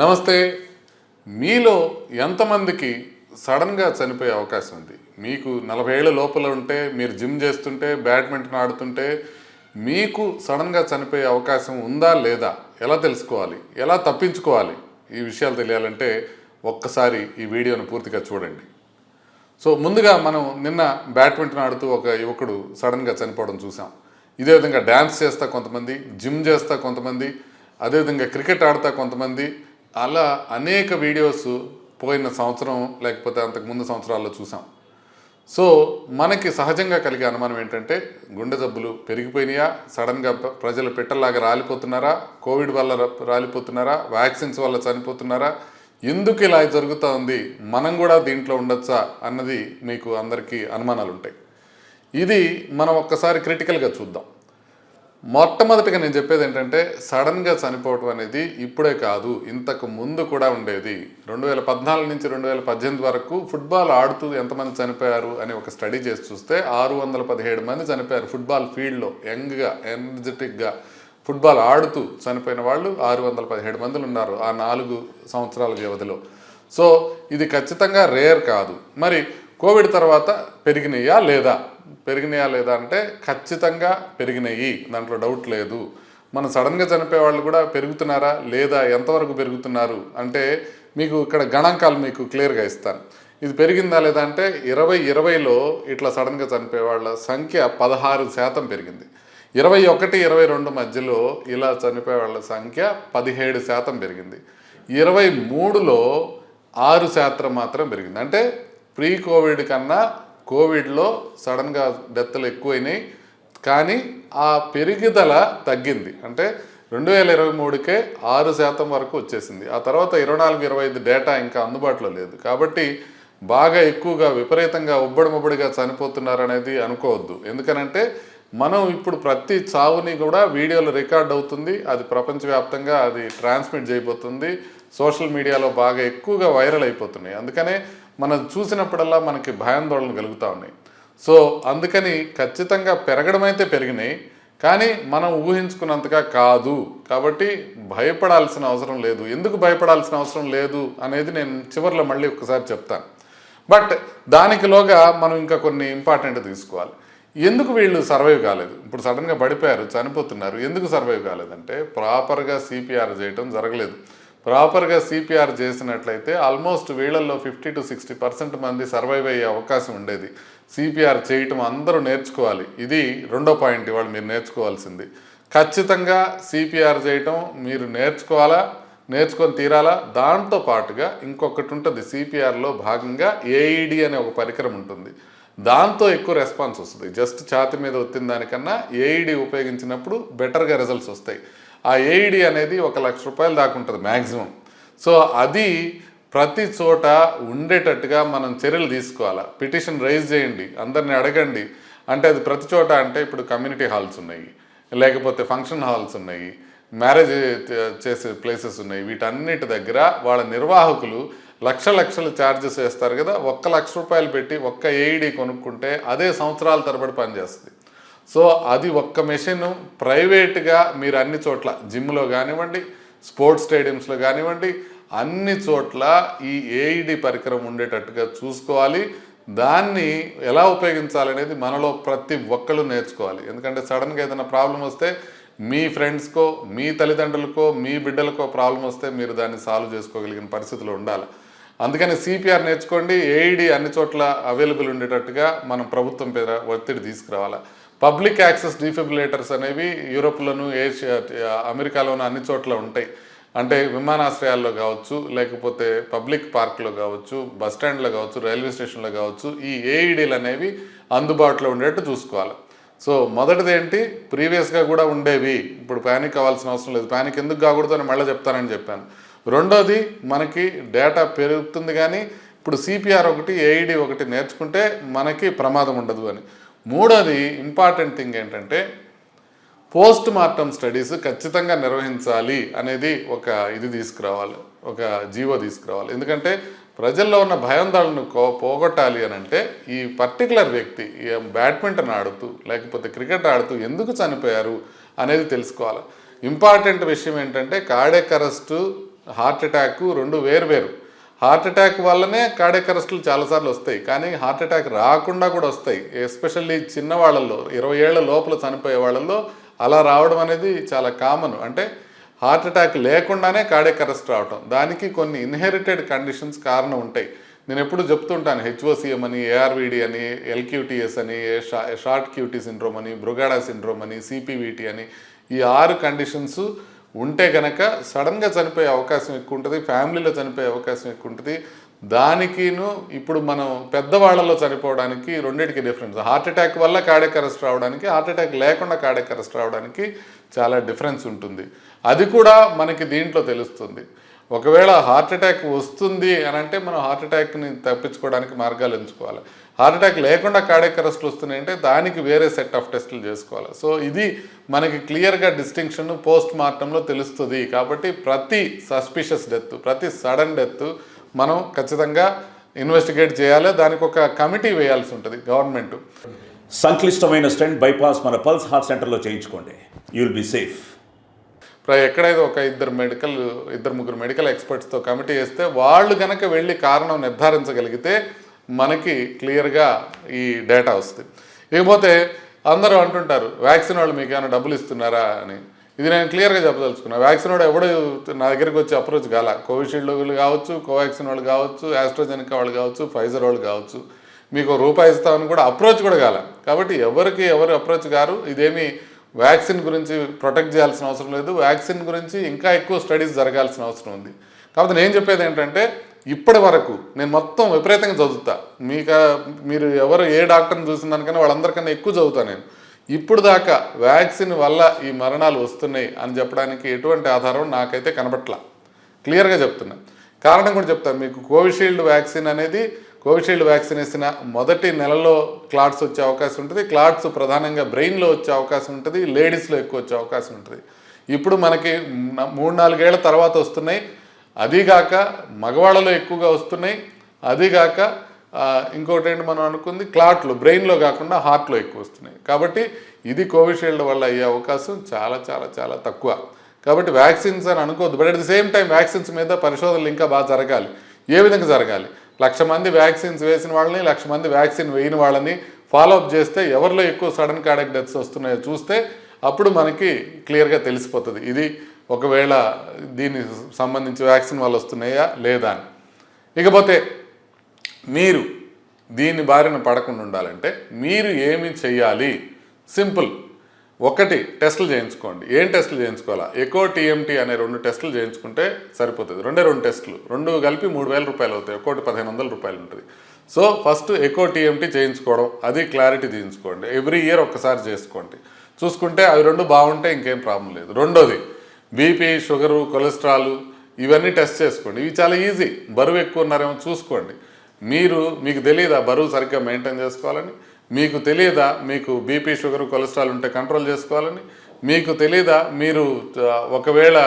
నమస్తే. మీలో ఎంతమందికి సడన్గా చనిపోయే అవకాశం ఉంది? మీకు 40 ఏళ్ల లోపల ఉంటే, మీరు జిమ్ చేస్తుంటే, బ్యాడ్మింటన్ ఆడుతుంటే మీకు సడన్గా చనిపోయే అవకాశం ఉందా లేదా? ఎలా తెలుసుకోవాలి? ఎలా తప్పించుకోవాలి? ఈ విషయాలు తెలియాలంటే ఒక్కసారి ఈ వీడియోను పూర్తిగా చూడండి. సో ముందుగా మనం నిన్న బ్యాడ్మింటన్ ఆడుతూ ఒక యువకుడు సడన్గా చనిపోవడం చూసాం. ఇదే విధంగా డ్యాన్స్ చేస్తా కొంతమంది, జిమ్ చేస్తా కొంతమంది, అదేవిధంగా క్రికెట్ ఆడుతా కొంతమంది, అలా అనేక వీడియోస్ పోయిన సంవత్సరం లేకపోతే అంతకుముందు సంవత్సరాల్లో చూసాం. సో మనకి సహజంగా కలిగే అనుమానం ఏంటంటే, గుండె జబ్బులు పెరిగిపోయినాయా, సడన్గా ప్రజలు పిట్టల్లాగా రాలిపోతున్నారా, కోవిడ్ వల్ల రాలిపోతున్నారా, వ్యాక్సిన్స్ వల్ల చనిపోతున్నారా, ఎందుకు ఇలా జరుగుతూ ఉంది, మనం కూడా దీంట్లో ఉండొచ్చా అన్నది మీకు అందరికీ అనుమానాలు ఉంటాయి. ఇది మనం ఒక్కసారి క్రిటికల్గా చూద్దాం. మొట్టమొదటిగా నేను చెప్పేది ఏంటంటే, సడన్గా చనిపోవటం అనేది ఇప్పుడే కాదు, ఇంతకు ముందు కూడా ఉండేది. 2014 నుంచి 2018 వరకు ఫుట్బాల్ ఆడుతూ ఎంతమంది చనిపోయారు అని ఒక స్టడీ చేసి చూస్తే 617 మంది చనిపోయారు ఫుట్బాల్ ఫీల్డ్లో. యంగ్గా, ఎనర్జెటిక్గా ఫుట్బాల్ ఆడుతూ చనిపోయిన వాళ్ళు 617 మందిలు ఉన్నారు ఆ 4 సంవత్సరాల వ్యవధిలో. సో ఇది ఖచ్చితంగా రేర్ కాదు. మరి కోవిడ్ తర్వాత పెరిగినాయా లేదా అంటే ఖచ్చితంగా పెరిగినాయి, దాంట్లో డౌట్ లేదు. మన సడన్గా చనిపోయే వాళ్ళు కూడా పెరుగుతున్నారా లేదా, ఎంతవరకు పెరుగుతున్నారు అంటే మీకు ఇక్కడ గణాంకాలు మీకు క్లియర్గా ఇస్తాను. ఇది పెరిగిందా లేదా అంటే 2020లో ఇట్లా సడన్గా చనిపోయే వాళ్ళ సంఖ్య 16% పెరిగింది. 21, 22 మధ్యలో ఇలా చనిపోయే వాళ్ళ సంఖ్య 17% పెరిగింది. 23లో 6% మాత్రం పెరిగింది. అంటే ప్రీ కోవిడ్ కన్నా కోవిడ్లో సడన్గా డెత్లు ఎక్కువైనాయి, కానీ ఆ పెరుగుదల తగ్గింది. అంటే 2023కే 6% వరకు వచ్చేసింది. ఆ తర్వాత 24-25 డేటా ఇంకా అందుబాటులో లేదు. కాబట్టి బాగా ఎక్కువగా విపరీతంగా ఉబ్బడిముబ్బడిగా చనిపోతున్నారనేది అనుకోవద్దు. ఎందుకనంటే మనం ఇప్పుడు ప్రతి చావుని కూడా వీడియోలో రికార్డ్ అవుతుంది, అది ప్రపంచవ్యాప్తంగా అది ట్రాన్స్మిట్ చేయబోతుంది, సోషల్ మీడియాలో బాగా ఎక్కువగా వైరల్ అయిపోతున్నాయి. అందుకనే మనం చూసినప్పుడల్లా మనకి భయాందోళన కలుగుతూ ఉన్నాయి. సో అందుకని ఖచ్చితంగా పెరగడం అయితే పెరిగినాయి, కానీ మనం ఊహించుకున్నంతగా కాదు. కాబట్టి భయపడాల్సిన అవసరం లేదు. ఎందుకు భయపడాల్సిన అవసరం లేదు అనేది నేను చివరిలో మళ్ళీ ఒకసారి చెప్తాను. బట్ దానికిలోగా మనం ఇంకా కొన్ని ఇంపార్టెంట్ తీసుకోవాలి. ఎందుకు వీళ్ళు సర్వైవ్ కాలేదు? ఇప్పుడు సడన్గా పడిపోయారు, చనిపోతున్నారు, ఎందుకు సర్వైవ్ కాలేదంటే ప్రాపర్గా సిపిఆర్ చేయటం జరగలేదు. ప్రాపర్గా సిపిఆర్ చేసినట్లయితే ఆల్మోస్ట్ వీళ్ళల్లో 50-60% మంది సర్వైవ్ అయ్యే అవకాశం ఉండేది. సిపిఆర్ చేయటం అందరూ నేర్చుకోవాలి. ఇది రెండో పాయింట్ ఇవాళ మీరు నేర్చుకోవాల్సింది. ఖచ్చితంగా సిపిఆర్ చేయటం మీరు నేర్చుకొని తీరాలా. దాంతో పాటుగా ఇంకొకటి ఉంటుంది, సిపిఆర్లో భాగంగా ఏఈడి అనే ఒక పరికరం ఉంటుంది. దాంతో ఎక్కువ రెస్పాన్స్ వస్తుంది. జస్ట్ ఛాతి మీద ఒత్తిన దానికన్నా ఏఈడి ఉపయోగించినప్పుడు బెటర్గా రిజల్ట్స్ వస్తాయి. ఆ ఏఈడి అనేది 1 లక్ష రూపాయలు దాకా ఉంటుంది మ్యాక్సిమం. సో అది ప్రతి చోట ఉండేటట్టుగా మనం చర్యలు తీసుకోవాలి. పిటిషన్ రైజ్ చేయండి, అందరిని అడగండి. అంటే అది ప్రతి చోట అంటే ఇప్పుడు కమ్యూనిటీ హాల్స్ ఉన్నాయి, లేకపోతే ఫంక్షన్ హాల్స్ ఉన్నాయి, మ్యారేజ్ చేసే ప్లేసెస్ ఉన్నాయి. వీటన్నిటి దగ్గర వాళ్ళ నిర్వాహకులు లక్షలు ఛార్జెస్ వేస్తారు కదా. 1 లక్ష రూపాయలు పెట్టి ఒక్క ఏఈడి కొనుక్కుంటే అదే సంవత్సరాల తరబడి పనిచేస్తుంది. సో అది ఒక్క మెషిన్ ప్రైవేట్గా మీరు అన్ని చోట్ల, జిమ్లో కానివ్వండి, స్పోర్ట్స్ స్టేడియంస్లో కానివ్వండి, అన్ని చోట్ల ఈ ఏఈడి పరికరం ఉండేటట్టుగా చూసుకోవాలి. దాన్ని ఎలా ఉపయోగించాలనేది మనలో ప్రతి ఒక్కళ్ళు నేర్చుకోవాలి. ఎందుకంటే సడన్గా ఏదైనా ప్రాబ్లం వస్తే మీ ఫ్రెండ్స్కో, మీ తల్లిదండ్రులకో, మీ బిడ్డలకో ప్రాబ్లం వస్తే మీరు దాన్ని సాల్వ్ చేసుకోగలిగిన పరిస్థితిలో ఉండాలి. అందుకని సిపిఆర్ నేర్చుకోండి. ఏఈడి అన్ని చోట్ల అవైలబుల్ ఉండేటట్టుగా మనం ప్రభుత్వం మీద ఒత్తిడి తీసుకురావాలి. పబ్లిక్ యాక్సెస్ డిఫిబ్రిలేటర్స్ అనేవి యూరోప్లోను, అమెరికాలోను అన్ని చోట్ల ఉంటాయి. అంటే విమానాశ్రయాల్లో కావచ్చు, లేకపోతే పబ్లిక్ పార్క్లో కావచ్చు, బస్ స్టాండ్లో కావచ్చు, రైల్వే స్టేషన్లో కావచ్చు, ఈ ఏఈడీలు అనేవి అందుబాటులో ఉండేట్టు చూసుకోవాలి. సో మొదటిది ఏంటి, ప్రీవియస్గా కూడా ఉండేవి, ఇప్పుడు ప్యానిక్ అవ్వాల్సిన అవసరం లేదు. ప్యానిక్ ఎందుకు కాకూడదు అని మళ్ళీ చెప్తానని చెప్పాను. రెండోది, మనకి డేటా పెరుగుతుంది, కానీ ఇప్పుడు సిపిఆర్ ఒకటి, ఏఈడి ఒకటి నేర్చుకుంటే మనకి ప్రమాదం ఉండదు అని. మూడోది ఇంపార్టెంట్ థింగ్ ఏంటంటే, పోస్ట్ మార్టం స్టడీస్ ఖచ్చితంగా నిర్వహించాలి అనేది ఒక జీవో తీసుకురావాలి. ఎందుకంటే ప్రజల్లో ఉన్న భయాందోళనను పోగొట్టాలి అని అంటే ఈ పర్టికులర్ వ్యక్తి బ్యాడ్మింటన్ ఆడుతూ లేకపోతే క్రికెట్ ఆడుతూ ఎందుకు చనిపోయారు అనేది తెలుసుకోవాలి. ఇంపార్టెంట్ విషయం ఏంటంటే కార్డియాక్ అరెస్టు హార్ట్ అటాక్ రెండు వేరు. హార్ట్ అటాక్ వల్లనే కార్డియాక్ అరెస్టులు చాలాసార్లు వస్తాయి, కానీ హార్ట్ అటాక్ రాకుండా కూడా వస్తాయి. ఎస్పెషల్లీ చిన్న వాళ్ళల్లో 20 ఏళ్ల లోపల చనిపోయే వాళ్ళల్లో అలా రావడం అనేది చాలా కామన్. అంటే హార్ట్ అటాక్ లేకుండానే కార్డియాక్ అరెస్ట్ రావడం, దానికి కొన్ని ఇన్హెరిటెడ్ కండిషన్స్ కారణం ఉంటాయి. నేను ఎప్పుడు చెప్తుంటాను, హెచ్ఓసిఎం అని, ఏఆర్విడి అని, ఎల్క్యూటీఎస్ అని, షార్ట్ క్యూటీ సిండ్రోమ్ అని, బ్రుగాడా సిండ్రోమ్ అని, సిపివిటి అని, ఈ 6 కండిషన్స్ ఉంటే కనుక సడన్గా చనిపోయే అవకాశం ఎక్కువ ఉంటుంది, ఫ్యామిలీలో చనిపోయే అవకాశం ఎక్కువ ఉంటుంది. దానికిను ఇప్పుడు మనం పెద్దవాళ్లలో చనిపోవడానికి రెండింటికి డిఫరెన్స్. హార్ట్ అటాక్ వల్ల కార్డియాక్ అరెస్ట్ రావడానికి, హార్ట్ అటాక్ లేకుండా కార్డియాక్ అరెస్ట్ రావడానికి చాలా డిఫరెన్స్ ఉంటుంది. అది కూడా మనకి దీంట్లో తెలుస్తుంది. ఒకవేళ హార్ట్ అటాక్ వస్తుంది అని అంటే మనం హార్ట్ అటాక్ని తప్పించుకోవడానికి మార్గాలు ఎంచుకోవాలి. హార్ట్ అటాక్ లేకుండా కార్డియాక్ అరెస్ట్లు వస్తున్నాయంటే దానికి వేరే సెట్ ఆఫ్ టెస్టులు చేసుకోవాలి. సో ఇది మనకి క్లియర్గా డిస్టింక్షన్ పోస్ట్ మార్టంలో తెలుస్తుంది. కాబట్టి ప్రతి సస్పిషియస్ డెత్, ప్రతి సడన్ డెత్ మనం ఖచ్చితంగా ఇన్వెస్టిగేట్ చేయాలి. దానికి ఒక కమిటీ వేయాల్సి ఉంటుంది గవర్నమెంట్. సంక్లిష్టమైన స్టెంట్ బైపాస్ మన పల్స్ హార్ట్ సెంటర్లో చేయించుకోండి, యూ విల్ బి సేఫ్. ఎక్కడైతే ఒక ఇద్దరు ముగ్గురు మెడికల్ ఎక్స్పర్ట్స్తో కమిటీ వేస్తే వాళ్ళు కనుక వెళ్ళి కారణం నిర్ధారించగలిగితే మనకి క్లియర్గా ఈ డేటా వస్తుంది. ఇకపోతే అందరూ అంటుంటారు వ్యాక్సిన్ వాళ్ళు మీకు ఏమైనా డబ్బులు ఇస్తున్నారా అని. ఇది నేను క్లియర్గా చెప్పదలుచుకున్నా. వ్యాక్సిన్ వాడు ఎవడు నా దగ్గరికి వచ్చి అప్రోచ్ కాల. కోవిషీల్డ్ వాళ్ళు కావచ్చు, కోవాక్సిన్ వాళ్ళు కావచ్చు, ఆస్ట్రాజెనికా వాళ్ళు కావచ్చు, ఫైజర్ వాళ్ళు కావచ్చు, మీకు రూపాయి ఇస్తామని కూడా అప్రోచ్ కూడా కాల. కాబట్టి ఎవరు అప్రోచ్ గారు. ఇదేమి వ్యాక్సిన్ గురించి ప్రొటెక్ట్ చేయాల్సిన అవసరం లేదు. వ్యాక్సిన్ గురించి ఇంకా ఎక్కువ స్టడీస్ జరగాల్సిన అవసరం ఉంది. కాబట్టి నేను చెప్పేది ఏంటంటే, ఇప్పటి వరకు నేను మొత్తం విపరీతంగా చదువుతా. మీరు ఎవరు ఏ డాక్టర్ని చూసిన దానికన్నా వాళ్ళందరికన్నా ఎక్కువ చదువుతాను నేను. ఇప్పుడు దాకా వ్యాక్సిన్ వల్ల ఈ మరణాలు వస్తున్నాయి అని చెప్పడానికి ఎటువంటి ఆధారం నాకైతే కనబట్లా. క్లియర్గా చెప్తున్నా. కారణం కూడా చెప్తాను మీకు. కోవిషీల్డ్ వ్యాక్సిన్ వేసిన మొదటి నెలలో క్లాట్స్ వచ్చే అవకాశం ఉంటుంది. క్లాట్స్ ప్రధానంగా బ్రెయిన్లో వచ్చే అవకాశం ఉంటుంది, లేడీస్లో ఎక్కువ వచ్చే అవకాశం ఉంటుంది. ఇప్పుడు మనకి 3-4 ఏళ్ల తర్వాత వస్తున్నాయి. అదీగాక మగవాళ్ళలో ఎక్కువగా వస్తున్నాయి. అదీగాక ఇంకోటి ఏంటి మనం అనుకుంది, క్లాట్లు బ్రెయిన్లో కాకుండా హార్ట్లో ఎక్కువ వస్తున్నాయి. కాబట్టి ఇది కోవిషీల్డ్ వల్ల అయ్యే అవకాశం చాలా చాలా చాలా తక్కువ. కాబట్టి వ్యాక్సిన్స్ అని అనుకోవద్దు. But at the same time vaccines మీద పరిశోధనలు ఇంకా బాగా జరగాలి. ఏ విధంగా జరగాలి? 1,00,000 మంది వ్యాక్సిన్స్ వేసిన వాళ్ళని, 1,00,000 మంది వ్యాక్సిన్ వేయని వాళ్ళని ఫాలోఅప్ చేస్తే ఎవరిలో ఎక్కువ సడన్ కార్డియాక్ డెత్స్ వస్తున్నాయో చూస్తే అప్పుడు మనకి క్లియర్గా తెలిసిపోతుంది ఇది ఒకవేళ దీనికి సంబంధించి వ్యాక్సిన్ వల్ల వస్తున్నాయా లేదా అని. ఇకపోతే మీరు దీని బారిన పడకుండా ఉండాలంటే మీరు ఏమి చెయ్యాలి? సింపుల్. 1 టెస్టులు చేయించుకోండి. ఏం టెస్టులు చేయించుకోవాలా? ఎకో టీఎంటీ అనే 2 టెస్టులు చేయించుకుంటే సరిపోతుంది. 2 టెస్టులు, 2 కలిపి 3,000 రూపాయలు అవుతాయి. ఒక్కోటి 1,500 రూపాయలు ఉంటుంది. సో ఫస్ట్ ఎకో టీఎంటీ చేయించుకోవడం, అది క్లారిటీ తీయించుకోండి. ఎవ్రీ ఇయర్ ఒక్కసారి చేసుకోండి. చూసుకుంటే అవి 2 బాగుంటే ఇంకేం ప్రాబ్లం లేదు. రెండోది బీపీ, షుగరు, కొలెస్ట్రాల్ ఇవన్నీ టెస్ట్ చేసుకోండి. ఇవి చాలా ఈజీ. బరువు ఎక్కువ ఉన్నారేమో చూసుకోండి. మీకు తెలియదా బరువు సరిగ్గా మెయింటైన్ చేసుకోవాలని? మీకు తెలియదా మీకు బీపీ, షుగర్, కొలెస్ట్రాల్ ఉంటే కంట్రోల్ చేసుకోవాలని? మీకు తెలియదా మీరు ఒకవేళ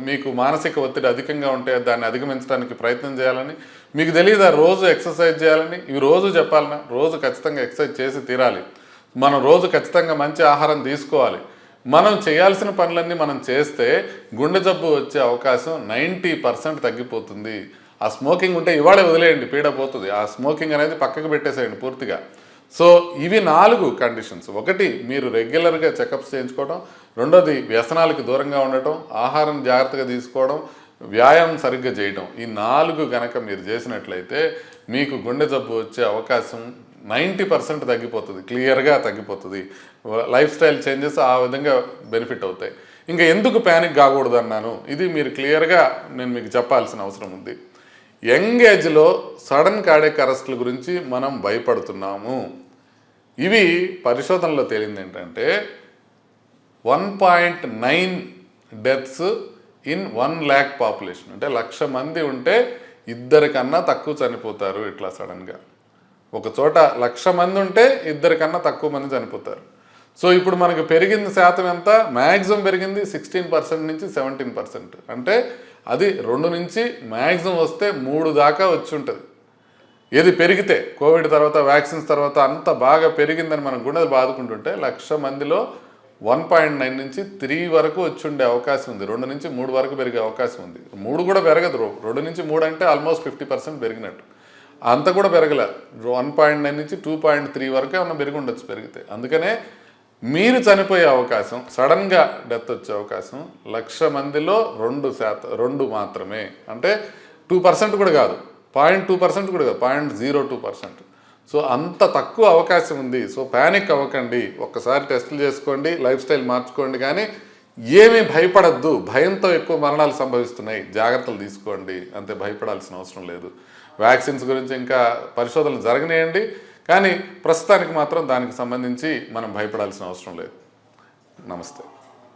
మీకు మానసిక ఒత్తిడి అధికంగా ఉంటే దాన్ని అధిగమించడానికి ప్రయత్నం చేయాలని? మీకు తెలియదా రోజు ఎక్సర్సైజ్ చేయాలని? ఇవి రోజు చెప్పాలన్నా? రోజు ఖచ్చితంగా ఎక్సర్సైజ్ చేసి తీరాలి. మనం రోజు ఖచ్చితంగా మంచి ఆహారం తీసుకోవాలి. మనం చేయాల్సిన పనులన్నీ మనం చేస్తే గుండె జబ్బు వచ్చే అవకాశం 90% తగ్గిపోతుంది. ఆ స్మోకింగ్ ఉంటే ఇవాళే వదిలేయండి, పీడ పోతుంది. ఆ స్మోకింగ్ అనేది పక్కకు పెట్టేసేయండి పూర్తిగా. సో ఇవి 4 కండిషన్స్. 1 మీరు రెగ్యులర్గా చెకప్స్ చేయించుకోవడం, 2ది వ్యసనాలకు దూరంగా ఉండటం, ఆహారం జాగ్రత్తగా తీసుకోవడం, వ్యాయామం సరిగ్గా చేయడం. ఈ 4 గనక మీరు చేసినట్లయితే మీకు గుండె జబ్బు వచ్చే అవకాశం 90% తగ్గిపోతుంది, క్లియర్గా తగ్గిపోతుంది. లైఫ్ స్టైల్ చేంజెస్ ఆ విధంగా బెనిఫిట్ అవుతాయి. ఇంకా ఎందుకు ప్యానిక్ కాకూడదు అన్నాను, ఇది మీరు క్లియర్గా నేను మీకు చెప్పాల్సిన అవసరం ఉంది. యంగ్ ఏజ్లో సడన్ కార్డియాక్ అరెస్ట్ల గురించి మనం భయపడుతున్నాము. ఇవి పరిశోధనలో తేలింది ఏంటంటే 1.9 డెత్స్ ఇన్ 1,00,000 పాపులేషన్. అంటే 1,00,000 మంది ఉంటే 2 కన్నా తక్కువ చనిపోతారు ఇట్లా సడన్గా. ఒక చోట 1,00,000 మంది ఉంటే 2 కన్నా తక్కువ మంది చనిపోతారు. సో ఇప్పుడు మనకు పెరిగింది శాతం ఎంత? మ్యాక్సిమం పెరిగింది 16% నుంచి 17%. అంటే అది 2 నుంచి మ్యాక్సిమం వస్తే 3 దాకా వచ్చి ఉంటుంది. ఏది పెరిగితే కోవిడ్ తర్వాత వ్యాక్సిన్స్ తర్వాత అంత బాగా పెరిగిందని మనం గుండెలు బాదుకుంటుంటే 1,00,000 మందిలో 1.9 నుంచి 3 వరకు వచ్చి ఉండే అవకాశం ఉంది. 2 నుంచి 3 వరకు పెరిగే అవకాశం ఉంది. 3 కూడా పెరగదు. 2 నుంచి 3 అంటే ఆల్మోస్ట్ 50% పెరిగినట్టు. అంత కూడా పెరగలే. 1.9 నుంచి 2.3 వరకే ఏమన్నా పెరిగి ఉండొచ్చు పెరిగితే. అందుకనే మీరు చనిపోయే అవకాశం, సడన్గా డెత్ వచ్చే అవకాశం 1,00,000 మందిలో 2 మాత్రమే. అంటే 2% కూడా కాదు, 0.2% కూడా కాదు, 0.02%. సో అంత తక్కువ అవకాశం ఉంది. సో ప్యానిక్ అవ్వకండి, ఒక్కసారి టెస్టులు చేసుకోండి, లైఫ్ స్టైల్ మార్చుకోండి, కానీ ఏమీ భయపడద్దు. భయంతో ఎక్కువ మరణాలు సంభవిస్తున్నాయి, జాగ్రత్తలు తీసుకోండి, అంతే, భయపడాల్సిన అవసరం లేదు. వ్యాక్సిన్స్ గురించి ఇంకా పరిశోధనలు జరగనియండి, కానీ ప్రస్తుతానికి మాత్రం దానికి సంబంధించి మనం భయపడాల్సిన అవసరం లేదు. నమస్తే.